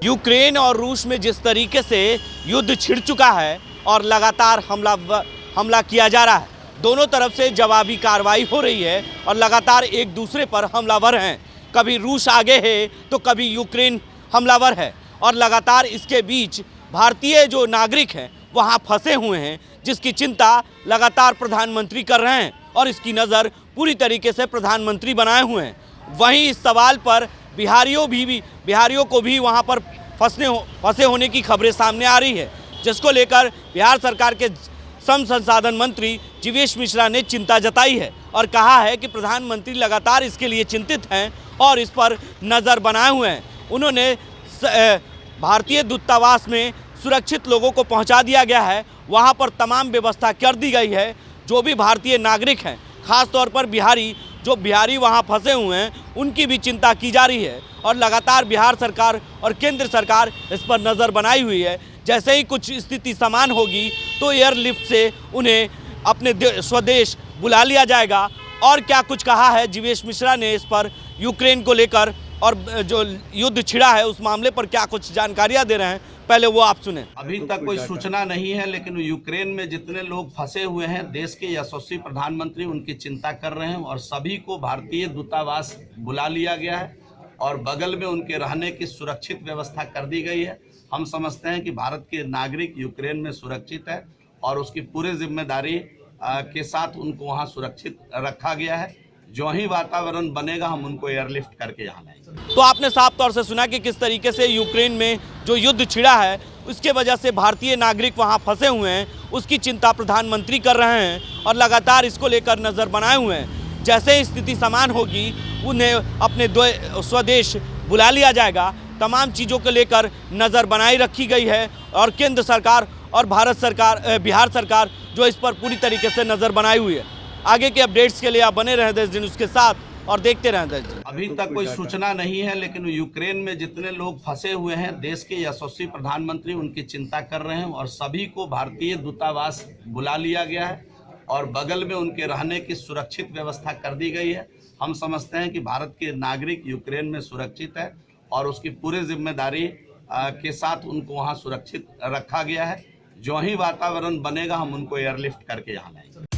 Ukraine और रूस में जिस तरीके से युद्ध छिड़ चुका है और लगातार हमला किया जा रहा है, दोनों तरफ से जवाबी कार्रवाई हो रही है और लगातार एक दूसरे पर हमलावर हैं। कभी रूस आगे है तो कभी यूक्रेन हमलावर है और लगातार इसके बीच भारतीय जो नागरिक हैं वहाँ फंसे हुए हैं, जिसकी चिंता लगातार प्रधानमंत्री कर रहे हैं और इसकी नज़र पूरी तरीके से प्रधानमंत्री बनाए हुए हैं। वहीं इस सवाल पर बिहारियों को भी वहाँ पर फंसे होने की खबरें सामने आ रही है, जिसको लेकर बिहार सरकार के श्रम संसाधन मंत्री जीवेश मिश्रा ने चिंता जताई है और कहा है कि प्रधानमंत्री लगातार इसके लिए चिंतित हैं और इस पर नज़र बनाए हुए हैं। उन्होंने भारतीय दूतावास में सुरक्षित लोगों को पहुंचा दिया गया है, वहां पर तमाम व्यवस्था कर दी गई है। जो भी भारतीय नागरिक हैं, ख़ास तौर पर बिहारी वहां फंसे हुए हैं, उनकी भी चिंता की जा रही है और लगातार बिहार सरकार और केंद्र सरकार इस पर नज़र बनाई हुई है। जैसे ही कुछ स्थिति समान होगी तो एयरलिफ्ट से उन्हें अपने स्वदेश बुला लिया जाएगा। और क्या कुछ कहा है जीवेश मिश्रा ने इस पर यूक्रेन को लेकर और जो युद्ध छिड़ा है उस मामले पर क्या कुछ जानकारियां दे रहे हैं, पहले वो आप सुने। अभी तक कोई सूचना नहीं है, लेकिन यूक्रेन में जितने लोग फंसे हुए हैं, देश के यशस्वी प्रधानमंत्री उनकी चिंता कर रहे हैं और सभी को भारतीय दूतावास बुला लिया गया है और बगल में उनके रहने की सुरक्षित व्यवस्था कर दी गई है। हम समझते हैं कि भारत के नागरिक यूक्रेन में सुरक्षित है और उसकी पूरी जिम्मेदारी के साथ उनको वहाँ सुरक्षित रखा गया है। जो ही वातावरण बनेगा हम उनको एयरलिफ्ट करके यहाँ लाएंगे। तो आपने साफ तौर से सुना कि किस तरीके से यूक्रेन में जो युद्ध छिड़ा है उसके वजह से भारतीय नागरिक वहां फंसे हुए हैं, उसकी चिंता प्रधानमंत्री कर रहे हैं और लगातार इसको लेकर नज़र बनाए हुए हैं। जैसे ही स्थिति समान होगी उन्हें अपने स्वदेश बुला लिया जाएगा। तमाम चीज़ों को लेकर नज़र बनाई रखी गई है और केंद्र सरकार और बिहार सरकार जो इस पर पूरी तरीके से नज़र बनाई हुई है। आगे के अपडेट्स के लिए आप बने रहें देश न्यूज़ के साथ और देखते रहें देश। अभी तक कोई सूचना नहीं है, लेकिन यूक्रेन में जितने लोग फंसे हुए हैं, देश के यशस्वी प्रधानमंत्री उनकी चिंता कर रहे हैं और सभी को भारतीय दूतावास बुला लिया गया है और बगल में उनके रहने की सुरक्षित व्यवस्था कर दी गई है। हम समझते हैं कि भारत के नागरिक यूक्रेन में सुरक्षित है और उसकी पूरी जिम्मेदारी के साथ उनको वहाँ सुरक्षित रखा गया है। जो ही वातावरण बनेगा हम उनको एयरलिफ्ट करके यहाँ लाएंगे।